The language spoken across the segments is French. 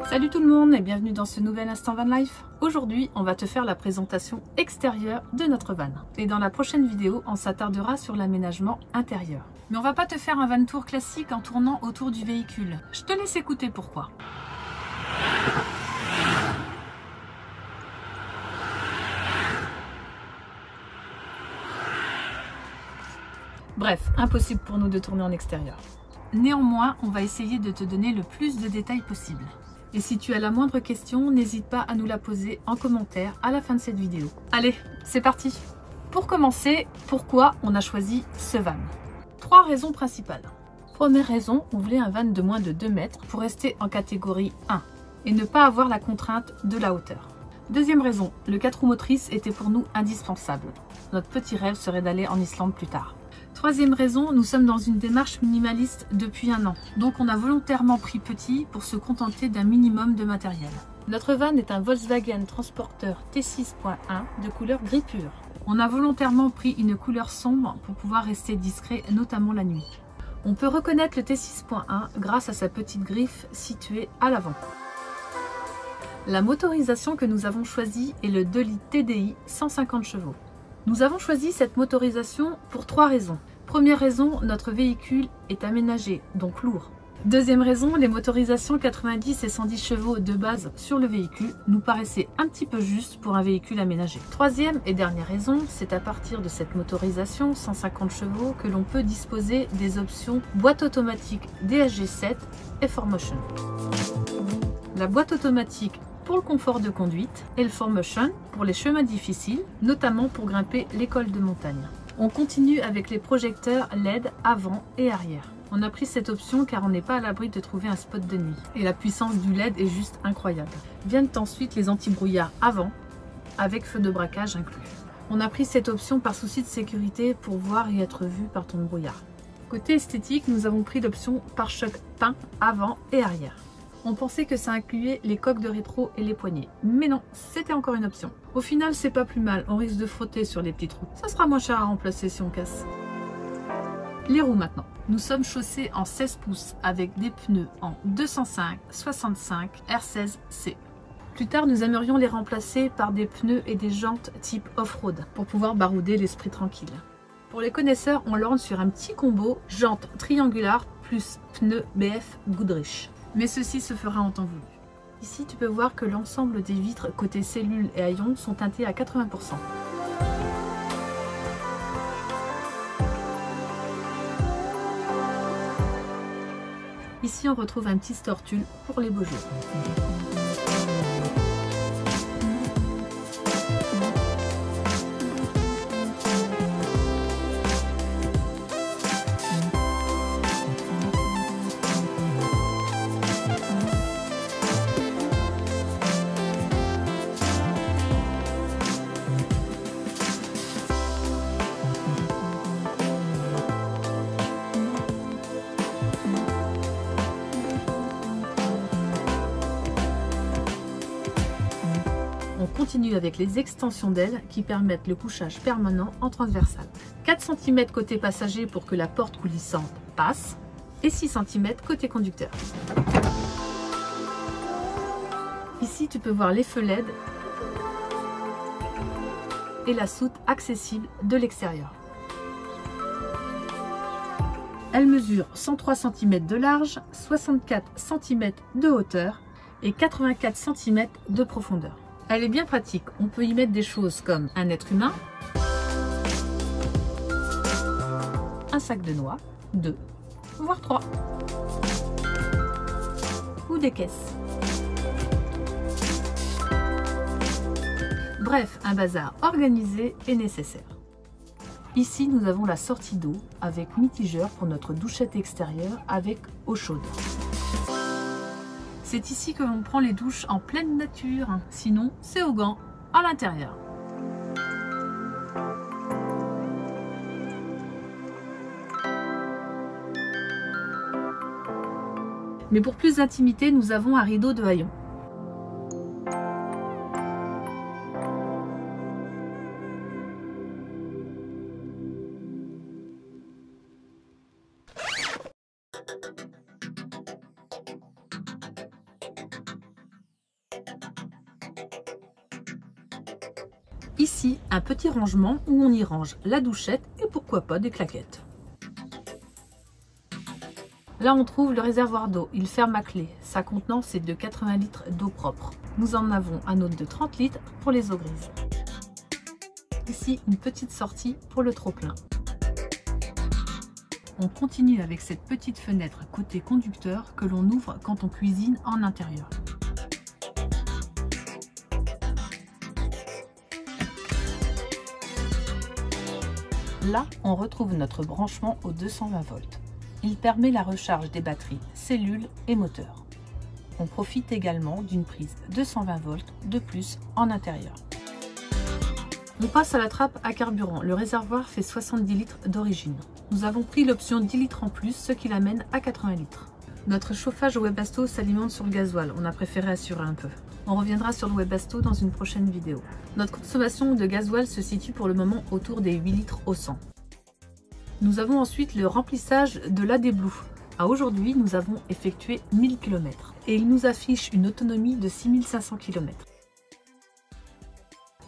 Salut tout le monde et bienvenue dans ce nouvel Instant Van Life. Aujourd'hui, on va te faire la présentation extérieure de notre van. Et dans la prochaine vidéo, on s'attardera sur l'aménagement intérieur. Mais on va pas te faire un van tour classique en tournant autour du véhicule. Je te laisse écouter pourquoi. Bref, impossible pour nous de tourner en extérieur. Néanmoins, on va essayer de te donner le plus de détails possible. Et si tu as la moindre question, n'hésite pas à nous la poser en commentaire à la fin de cette vidéo. Allez, c'est parti! Pour commencer, pourquoi on a choisi ce van? 3 raisons principales. Première raison, on voulait un van de moins de 2 mètres pour rester en catégorie 1 et ne pas avoir la contrainte de la hauteur. Deuxième raison, le 4 roues motrices était pour nous indispensable. Notre petit rêve serait d'aller en Islande plus tard. Troisième raison, nous sommes dans une démarche minimaliste depuis 1 an. Donc on a volontairement pris petit pour se contenter d'un minimum de matériel. Notre van est un Volkswagen Transporter T6.1 de couleur gris pur. On a volontairement pris une couleur sombre pour pouvoir rester discret, notamment la nuit. On peut reconnaître le T6.1 grâce à sa petite griffe située à l'avant. La motorisation que nous avons choisie est le 2 litres TDI 150 chevaux. Nous avons choisi cette motorisation pour 3 raisons. Première raison, notre véhicule est aménagé, donc lourd. Deuxième raison, les motorisations 90 et 110 chevaux de base sur le véhicule nous paraissaient un petit peu justes pour un véhicule aménagé. Troisième et dernière raison, c'est à partir de cette motorisation 150 chevaux que l'on peut disposer des options boîte automatique DSG7 et 4Motion. La boîte automatique pour le confort de conduite et le 4Motion pour les chemins difficiles, notamment pour grimper l'école de montagne. On continue avec les projecteurs LED avant et arrière. On a pris cette option car on n'est pas à l'abri de trouver un spot de nuit. Et la puissance du LED est juste incroyable. Viennent ensuite les anti-brouillards avant, avec feu de braquage inclus. On a pris cette option par souci de sécurité pour voir et être vu par ton brouillard. Côté esthétique, nous avons pris l'option pare-choc peint avant et arrière. On pensait que ça incluait les coques de rétro et les poignées. Mais non, c'était encore une option. Au final, c'est pas plus mal. On risque de frotter sur les petites roues. Ça sera moins cher à remplacer si on casse. Les roues maintenant. Nous sommes chaussés en 16 pouces avec des pneus en 205/65 R16C. Plus tard, nous aimerions les remplacer par des pneus et des jantes type off-road pour pouvoir barouder l'esprit tranquille. Pour les connaisseurs, on l'orne sur un petit combo jantes triangulaires plus pneus BF Goodrich. Mais ceci se fera en temps voulu. Ici, tu peux voir que l'ensemble des vitres côté cellules et haillons sont teintées à 80%. Ici, on retrouve un petit stortule pour les beaux jours. On continue avec les extensions d'ailes qui permettent le couchage permanent en transversal. 4 cm côté passager pour que la porte coulissante passe et 6 cm côté conducteur. Ici, tu peux voir les feux LED et la soute accessible de l'extérieur. Elle mesure 103 cm de large, 64 cm de hauteur et 84 cm de profondeur. Elle est bien pratique, on peut y mettre des choses comme un être humain, un sac de noix, 2, voire 3, ou des caisses. Bref, un bazar organisé et nécessaire. Ici, nous avons la sortie d'eau avec mitigeur pour notre douchette extérieure avec eau chaude. C'est ici que l'on prend les douches en pleine nature, sinon c'est au gant à l'intérieur. Mais pour plus d'intimité, nous avons un rideau de haillons. Ici, un petit rangement où on y range la douchette et pourquoi pas des claquettes. Là, on trouve le réservoir d'eau. Il ferme à clé. Sa contenance est de 80 litres d'eau propre. Nous en avons un autre de 30 litres pour les eaux grises. Ici, une petite sortie pour le trop-plein. On continue avec cette petite fenêtre côté conducteur que l'on ouvre quand on cuisine en intérieur. Là, on retrouve notre branchement au 220 volts. Il permet la recharge des batteries, cellules et moteurs. On profite également d'une prise 220 volts de plus en intérieur. On passe à la trappe à carburant. Le réservoir fait 70 litres d'origine. Nous avons pris l'option 10 litres en plus, ce qui l'amène à 80 litres. Notre chauffage au Webasto s'alimente sur le gasoil. On a préféré assurer un peu. On reviendra sur le Webasto dans une prochaine vidéo. Notre consommation de gasoil se situe pour le moment autour des 8 litres au 100. Nous avons ensuite le remplissage de l'AD-Blue. À aujourd'hui, nous avons effectué 1000 km et il nous affiche une autonomie de 6500 km.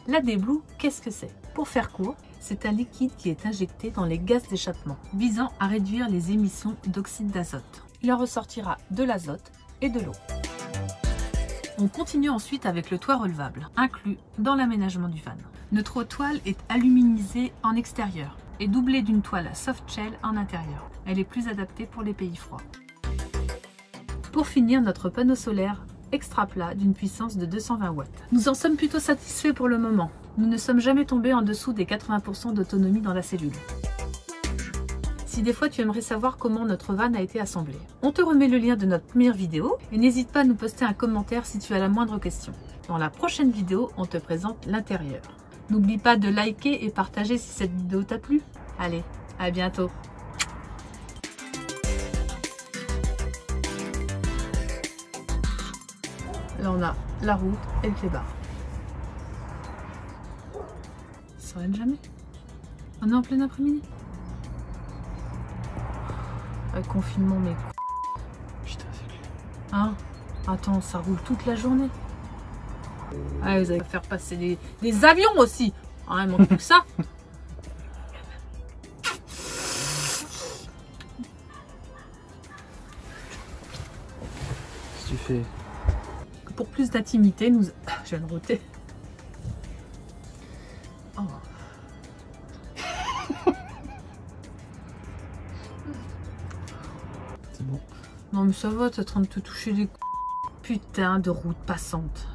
L'AD-Blue, qu'est-ce que c'est? Pour faire court, c'est un liquide qui est injecté dans les gaz d'échappement, visant à réduire les émissions d'oxyde d'azote. Il en ressortira de l'azote et de l'eau. On continue ensuite avec le toit relevable, inclus dans l'aménagement du van. Notre toile est aluminisée en extérieur et doublée d'une toile soft shell en intérieur. Elle est plus adaptée pour les pays froids. Pour finir, notre panneau solaire extra plat d'une puissance de 220 watts. Nous en sommes plutôt satisfaits pour le moment. Nous ne sommes jamais tombés en dessous des 80% d'autonomie dans la cellule. Si des fois tu aimerais savoir comment notre van a été assemblé, on te remet le lien de notre première vidéo et n'hésite pas à nous poster un commentaire si tu as la moindre question. Dans la prochaine vidéo, on te présente l'intérieur. N'oublie pas de liker et partager si cette vidéo t'a plu. Allez, à bientôt! Là on a la route et le clébard. Ça s'arrête jamais. On est en plein après-midi. Avec confinement, mais... Putain, c'est clair. Hein? Attends, ça roule toute la journée. Ah, vous allez faire passer des avions aussi. Ah, il manque plus que ça. Qu'est-ce que tu fais? Pour plus d'intimité, nous... Je viens de roter. Oh. C'est bon. Non mais ça va, t'es en train de te toucher les... Putain de route passante.